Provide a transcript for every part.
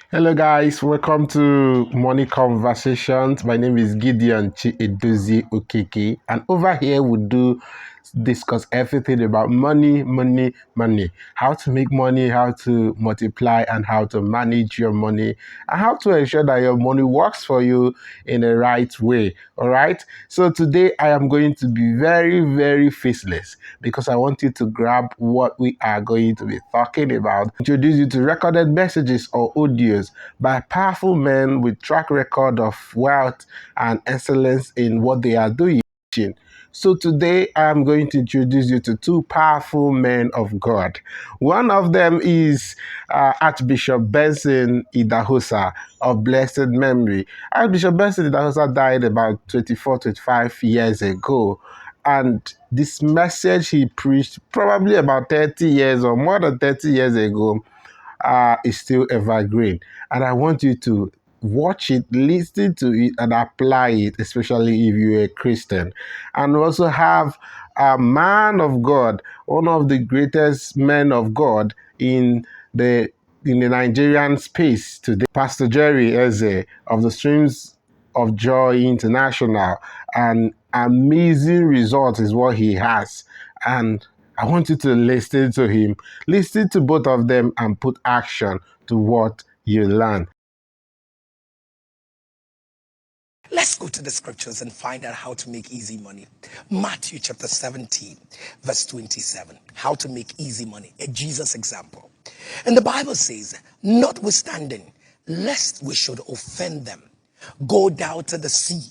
Hello guys, welcome to Money Conversations. My name is Gideon Chi-Edozie Okeke, and over here we do discuss everything about money, how to make money, how to multiply, and how to manage your money, and how to ensure that your money works for you in the right way. All right. So today I am going to be very faceless because I want you to grab what we are going to be talking about. Introduce you to recorded messages or audios by powerful men with track record of wealth and excellence in what they are doing. So today I'm going to introduce you to two powerful men of God. One of them is Archbishop Benson Idahosa of blessed memory. Archbishop Benson Idahosa died about 25 years ago. And this message he preached probably about 30 years or more than 30 years ago is still evergreen. And I want you to watch it, listen to it, and apply it, especially if you're a Christian. And also have a man of God, one of the greatest men of God in the Nigerian space today, Pastor Jerry EZE of the Streams of Joy International. An amazing result is what he has. And I want you to listen to him, listen to both of them, and put action to what you learn. Let's go to the scriptures and find out how to make easy money. Matthew chapter 17, verse 27. How to make easy money. A Jesus example. And the Bible says, notwithstanding, lest we should offend them, go down to the sea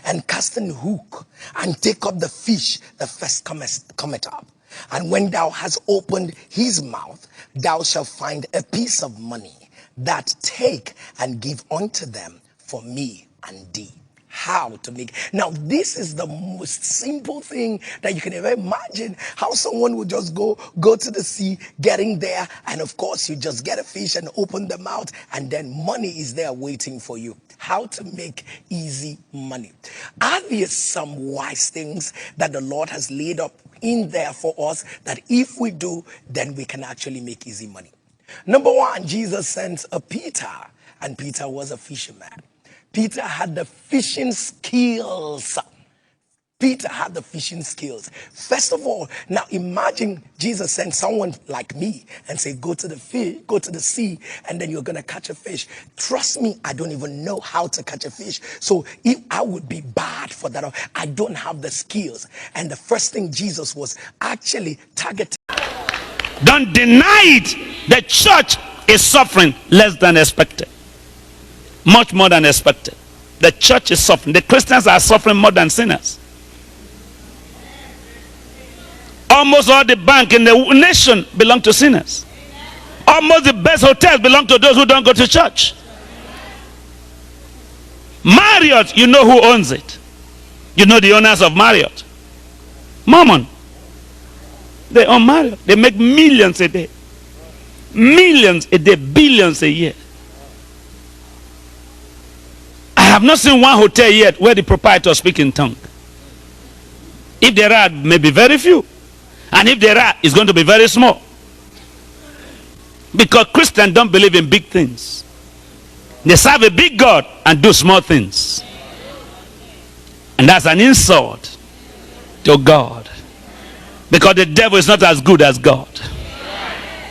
and cast an hook and take up the fish that first cometh up. And when thou hast opened his mouth, thou shalt find a piece of money, that take and give unto them for me and thee. How to make. Now, this is the most simple thing that you can ever imagine. How someone would just go to the sea, getting there, and of course, you just get a fish and open the mouth, and then money is there waiting for you. How to make easy money. Are there some wise things that the Lord has laid up in there for us that if we do, then we can actually make easy money? Number one, Jesus sends a Peter, and Peter was a fisherman. Peter had the fishing skills. Peter had the fishing skills. First of all, now imagine Jesus sent someone like me and say, go to the sea, and then you're going to catch a fish. Trust me, I don't even know how to catch a fish. So if I would be bad for that, I don't have the skills. And the first thing Jesus was actually targeting. Don't deny it. The church is suffering less than expected. Much more than expected. The church is suffering. The Christians are suffering more than sinners. Almost all the bank in the nation belong to sinners. Almost the best hotels belong to those who don't go to church. Marriott, you know who owns it. You know the owners of Marriott. Mammon. They own Marriott. They make millions a day. Millions a day, billions a year. I have not seen one hotel yet where the proprietor speaks in tongue. If there are, maybe very few. And if there are, it's going to be very small. Because Christians don't believe in big things. They serve a big God and do small things. And that's an insult to God. Because the devil is not as good as God.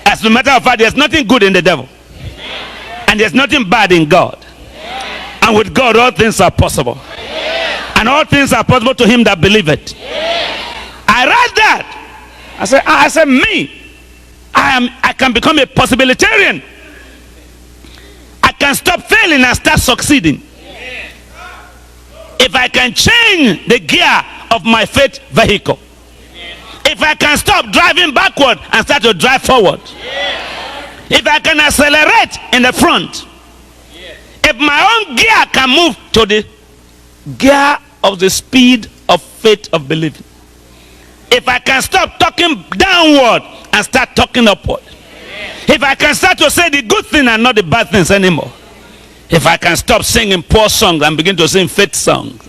As a matter of fact, there's nothing good in the devil. And there's nothing bad in God. And with God, all things are possible. And all things are possible to him that believeth. I read that. I said, me, I can become a possibilitarian. I can stop failing and start succeeding. If I can change the gear of my faith vehicle. If I can stop driving backward and start to drive forward. If I can accelerate in the front. If my own gear can move to the gear of the speed of faith of believing. If I can stop talking downward and start talking upward. If I can start to say the good thing and not the bad things anymore. If I can stop singing poor songs and begin to sing faith songs.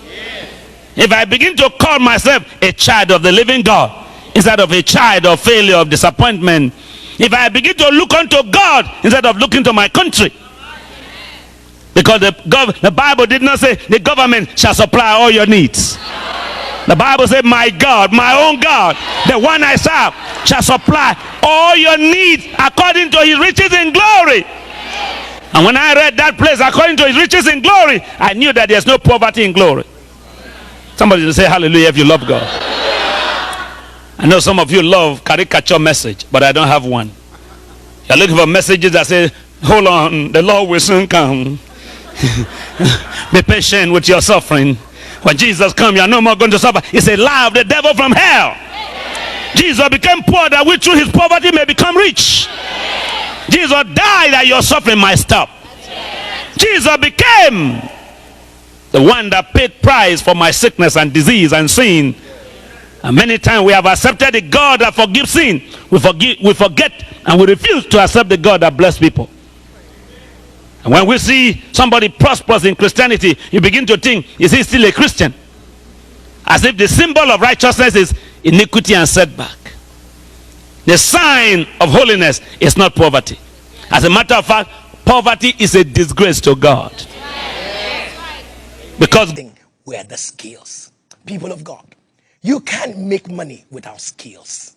If I begin to call myself a child of the living God instead of a child of failure, of disappointment. If I begin to look unto God instead of looking to my country. Because the Bible did not say the government shall supply all your needs. The Bible said, my God, my own God, the one I serve, shall supply all your needs according to his riches in glory. And when I read that place, according to his riches in glory, I knew that there's no poverty in glory. Somebody will say hallelujah if you love God. I know some of you love caricature message, but I don't have one. You're looking for messages that say, hold on, the Lord will soon come. Be patient with your suffering. When Jesus comes, you are no more going to suffer. It's a lie of the devil from hell. Jesus became poor that we through his poverty may become rich. Jesus died that your suffering might stop. Jesus became the one that paid price for my sickness and disease and sin. And many times we have accepted the God that forgives sin. We forget and we refuse to accept the God that bless people. And when we see somebody prosperous in Christianity, you begin to think, is he still a Christian? As if the symbol of righteousness is iniquity and setback. The sign of holiness is not poverty. As a matter of fact, poverty is a disgrace to God. Because where the skills, people of God, you can't make money without skills.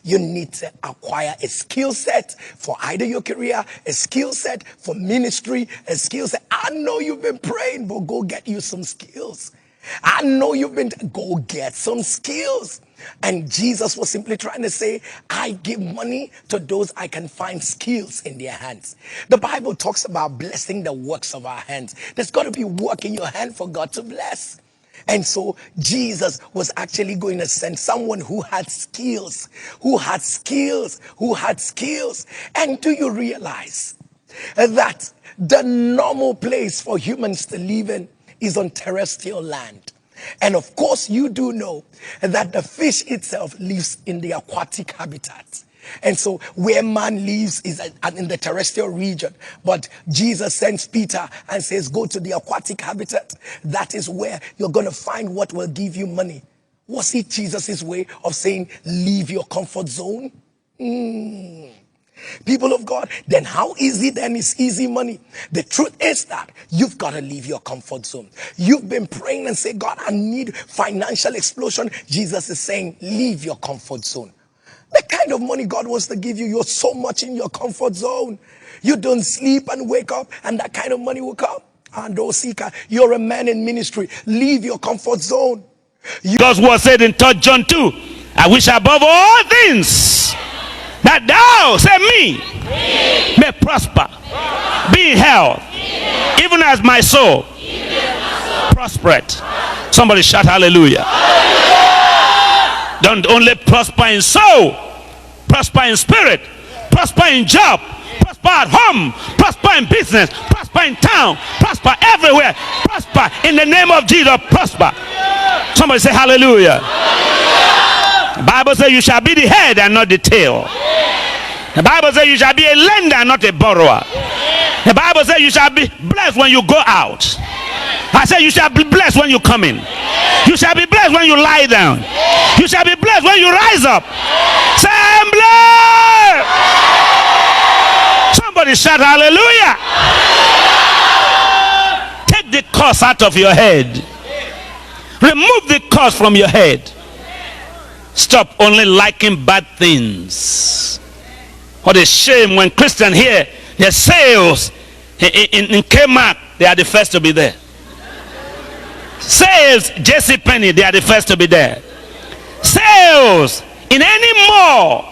You need to acquire a skill set for either your career, a skill set for ministry, a skill set. I know you've been praying, but go get you some skills. I know go get some skills. And Jesus was simply trying to say, I give money to those I can find skills in their hands. The Bible talks about blessing the works of our hands. There's got to be work in your hand for God to bless. And so Jesus was actually going to send someone who had skills. And do you realize that the normal place for humans to live in is on terrestrial land? And of course, you do know that the fish itself lives in the aquatic habitat. And so where man lives is in the terrestrial region. But Jesus sends Peter and says, go to the aquatic habitat. That is where you're going to find what will give you money. Was it Jesus' way of saying, leave your comfort zone? People of God, then how easy then is easy money? The truth is that you've got to leave your comfort zone. You've been praying and say, God, I need financial explosion. Jesus is saying, leave your comfort zone. The kind of money God wants to give you, you're so much in your comfort zone. You don't sleep and wake up and that kind of money will come. And Osika, you're a man in ministry. Leave your comfort zone. God's word said in 3 John 2, I wish above all things that thou, say me, may prosper, be in health, even as my soul prospereth. Somebody shout hallelujah. Don't only prosper in soul, prosper in spirit, prosper in job, prosper at home, prosper in business, prosper in town, prosper everywhere, prosper in the name of Jesus, prosper. Somebody say hallelujah. The Bible says you shall be the head and not the tail. The Bible says you shall be a lender and not a borrower. The Bible says you shall be blessed when you go out. I said you shall be blessed when you come in. You shall be blessed when you lie down. You shall be blessed when you rise up. Say I'm blessed. Somebody shout hallelujah. Take the curse out of your head. Remove the curse from your head. Stop only liking bad things. What a shame when Christians hear their sales in Kmart, they are the first to be there. Sales, J.C. Penney, they are the first to be there. Sales in any mall,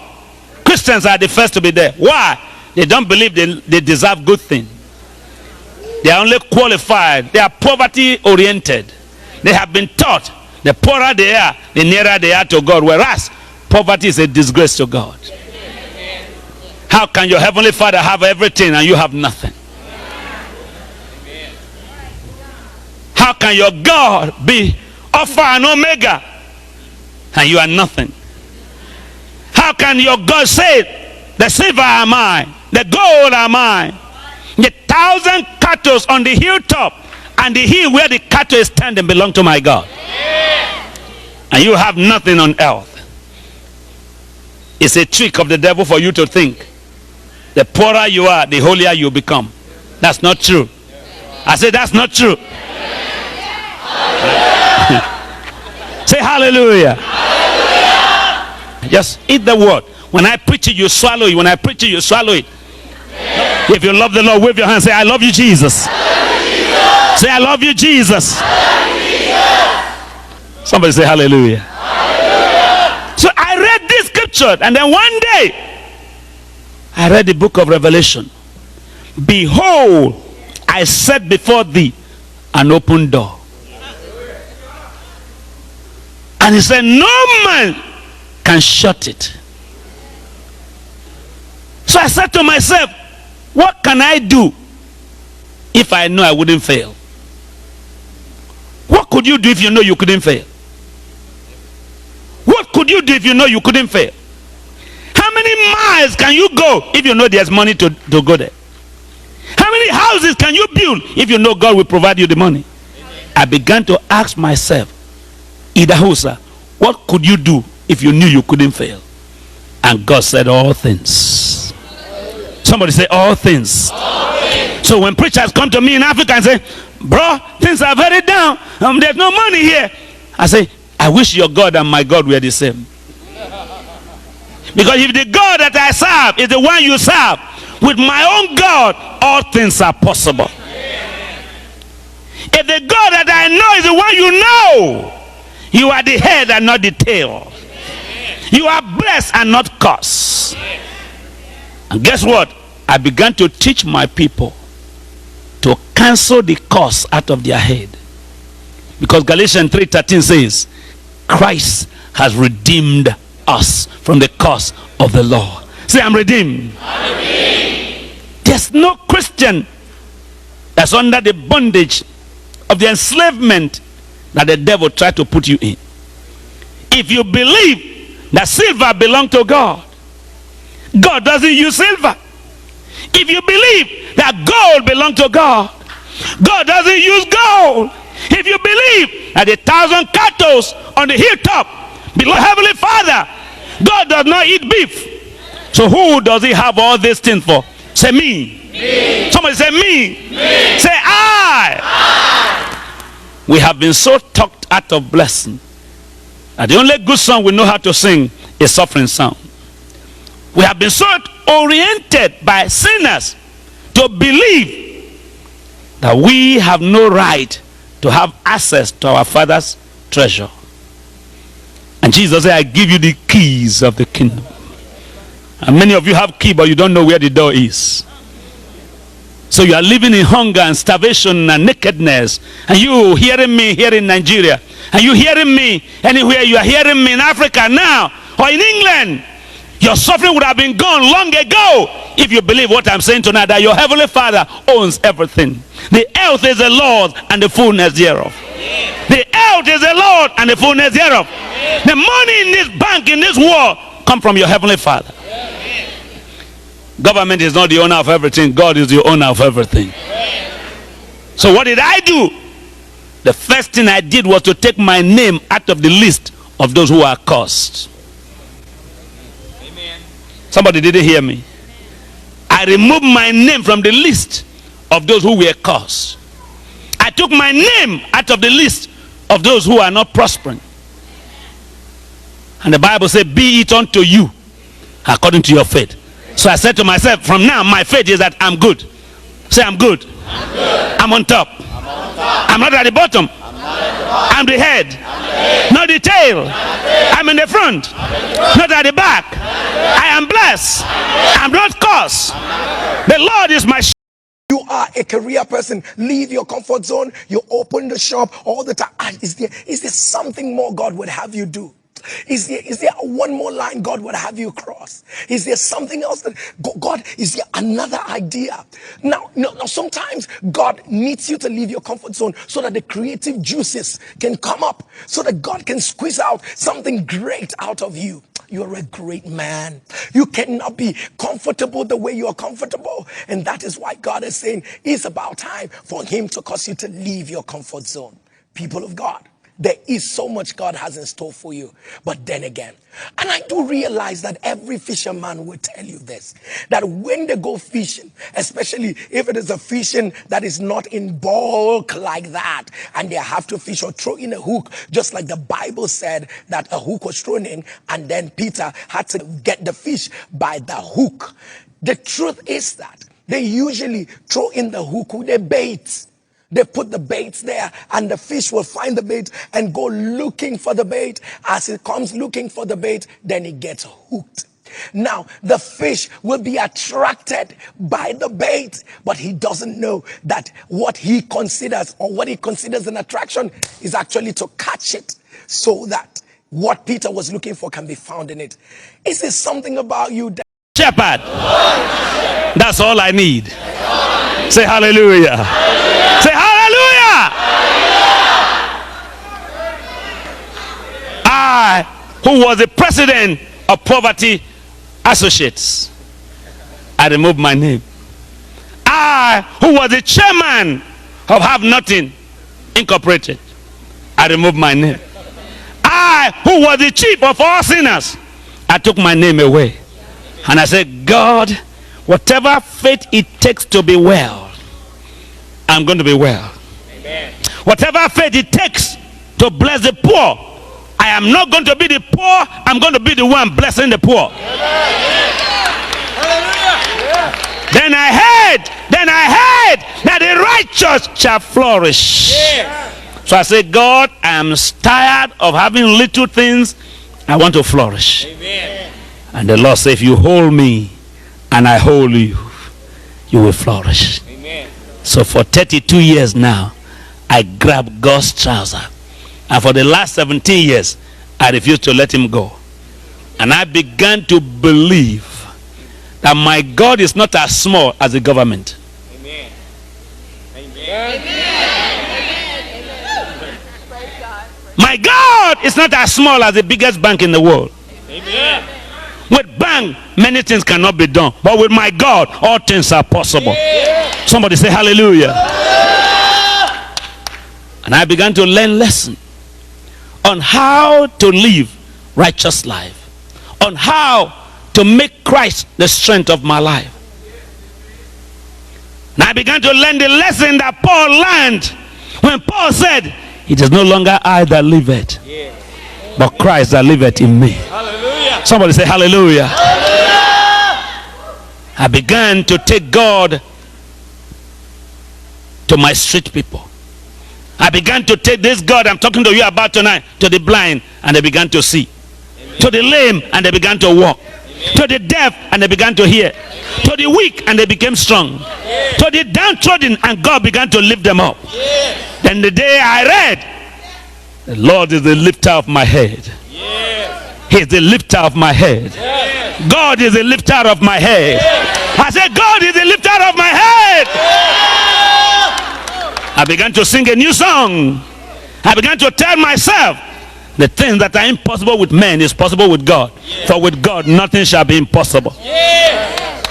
Christians are the first to be there. Why? They don't believe they deserve good things. They are only qualified. They are poverty oriented. They have been taught the poorer they are, the nearer they are to God. Whereas poverty is a disgrace to God. How can your heavenly Father have everything and you have nothing? How can your God be Alpha and Omega and you are nothing? How can your God say, the silver am I, the gold am I, the 1,000 cattle on the hilltop and the hill where the cattle is standing belong to my God, and you have nothing on earth? It's a trick of the devil for you to think the poorer you are, the holier you become. That's not true. I said, that's not true. Say hallelujah. Hallelujah. Just eat the word. When I preach it, you swallow it. When I preach it, you swallow it. If you love the Lord, wave your hand. Say, I love you, Jesus. Say, I love you, Jesus. Somebody say hallelujah. Hallelujah. So I read this scripture, and then one day I read the book of Revelation. Behold, I set before thee an open door. And he said, no man can shut it. So I said to myself, what can I do if I know I wouldn't fail? What could you do if you know you couldn't fail? What could you do if you know you couldn't fail? How many miles can you go if you know there's money to go there? How many houses can you build if you know God will provide you the money? I began to ask myself, Idahosa, what could you do if you knew you couldn't fail? And God said, all things. Somebody say, all things. All things. So when preachers come to me in Africa and say, bro, things are very down, there's no money here, I say, I wish your God and my God were the same. Because if the God that I serve is the one you serve, with my own God, all things are possible. If the God that I know is the one you know, you are the head and not the tail. You are blessed and not cursed. And guess what? I began to teach my people to cancel the curse out of their head. Because Galatians 3:13 says, Christ has redeemed us from the curse of the law. Say, I'm redeemed. I'm redeemed. There's no Christian that's under the bondage of the enslavement that the devil tried to put you in. If you believe that silver belongs to God, God doesn't use silver. If you believe that gold belongs to God, God doesn't use gold. If you believe that 1,000 cattle on the hilltop belong to Heavenly Father, God does not eat beef. So who does he have all these things for? Say me. Me. Somebody say me. Me. Say I. We have been so talked out of blessing that the only good song we know how to sing is suffering song. We have been so oriented by sinners to believe that we have no right to have access to our Father's treasure. And Jesus said, I give you the keys of the kingdom. And many of you have key, but you don't know where the door is. So you are living in hunger and starvation and nakedness. And you hearing me here in Nigeria, and you hearing me anywhere, you are hearing me in Africa now or in England, your suffering would have been gone long ago if you believe what I'm saying tonight, that your Heavenly Father owns everything. The earth is the Lord and the fullness thereof. The earth is the Lord and the fullness thereof. The money in this bank, in this world, come from your Heavenly Father. Government is not the owner of everything. God is the owner of everything. So what did I do? The first thing I did was to take my name out of the list of those who are cursed. Amen. Somebody didn't hear me. I removed my name from the list of those who were cursed. I took my name out of the list of those who are not prospering. And the Bible says, be it unto you according to your faith. So I said to myself, from now my faith is that I'm good. Say, I'm good. I'm good. I'm on top. I'm not at the bottom. I'm the head. Not the tail. I'm in the front. Not at the back. I am blessed. I'm not cursed. The Lord is my shepherd. You are a career person. Leave your comfort zone. You open the shop all the time. And is there something more God would have you do? Is there one more line God would have you cross? Is there something else that God, is there another idea? Now, sometimes God needs you to leave your comfort zone so that the creative juices can come up, so that God can squeeze out something great out of you. You're a great man. You cannot be comfortable the way you are comfortable. And that is why God is saying it's about time for him to cause you to leave your comfort zone. People of God, There is so much God has in store for you. But then again, and I do realize that every fisherman will tell you this, that when they go fishing, especially if it is a fishing that is not in bulk like that, and they have to fish or throw in a hook, just like the Bible said that a hook was thrown in, and then Peter had to get the fish by the hook. The truth is that they usually throw in the hook with a bait. They put the baits there, and the fish will find the bait and go looking for the bait. As it comes looking for the bait, then it gets hooked. Now, the fish will be attracted by the bait, but he doesn't know that what he considers an attraction is actually to catch it, so that what Peter was looking for can be found in it. Is there something about you that Shepherd. That's all I need. Say hallelujah. Say hallelujah. I, who was the president of Poverty Associates, I removed my name. I, who was the chairman of Have Nothing Incorporated, I removed my name. I, who was the chief of all sinners, I took my name away. And I said, God, whatever faith it takes to be well, I'm going to be well. Amen. Whatever faith it takes to bless the poor, I am not going to be the poor, I'm going to be the one blessing the poor. Then I heard that the righteous shall flourish. So I said, God, I am tired of having little things. I want to flourish. Amen. And the Lord said, if you hold me and I hold you, you will flourish. Amen. So for 32 years now, I grabbed God's trouser. And for the last 17 years, I refused to let him go. And I began to believe that my God is not as small as the government. Amen. Amen. Amen. My God is not as small as the biggest bank in the world. Amen. With bank, many things cannot be done. But with my God, all things are possible. Yeah. Somebody say hallelujah. Yeah. And I began to learn lesson on how to live righteous life. On how to make Christ the strength of my life. And I began to learn the lesson that Paul learned when Paul said, it is no longer I that liveth, yeah, but Christ that liveth in me. Hallelujah. Somebody say hallelujah. Hallelujah. I began to take God to my street people. I began to take this God I'm talking to you about tonight to the blind, and they began to see. Amen. To the lame, and they began to walk. Amen. To the deaf, and they began to hear. Amen. To the weak, and they became strong. Yeah. To the downtrodden, and God began to lift them up. Yeah. Then the day I read, the Lord is the lifter of my head. Yeah. He is the lifter of my head. Yeah. God is the lifter of my head. Yeah. I said, God is the lifter of my head. Yeah. I began to sing a new song. I began to tell myself, the things that are impossible with men is possible with God. Yeah. For with God, nothing shall be impossible. Yeah.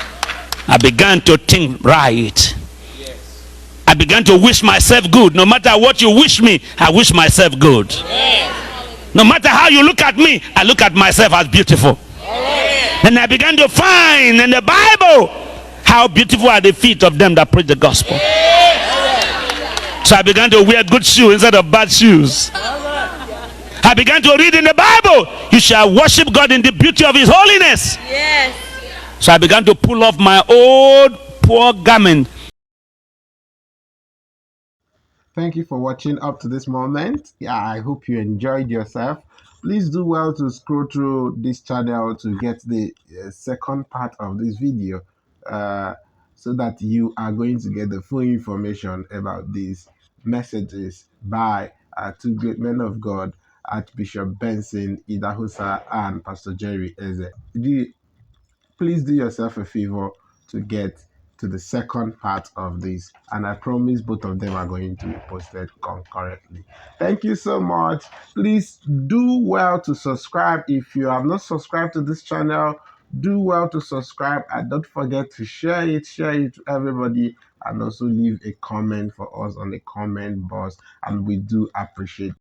I began to think right. Yes. I began to wish myself good. No matter what you wish me, I wish myself good. Yeah. No matter how you look at me, I look at myself as beautiful. Yeah. And I began to find in the Bible how beautiful are the feet of them that preach the gospel. Yeah. So I began to wear good shoes instead of bad shoes. I began to read in the Bible, you shall worship God in the beauty of his holiness. Yes. So I began to pull off my old poor garment. Thank you for watching up to this moment. Yeah, I hope you enjoyed yourself. Please do well to scroll through this channel to get the second part of this video, so that you are going to get the full information about these messages by two great men of God, Archbishop Benson Idahosa and Pastor Jerry EZE. Please do yourself a favor to get to the second part of this, and I promise both of them are going to be posted concurrently. Thank you so much. Please do well to subscribe. If you have not subscribed to this channel, do well to subscribe, and don't forget to share it to everybody, and also leave a comment for us on the comment box, and we do appreciate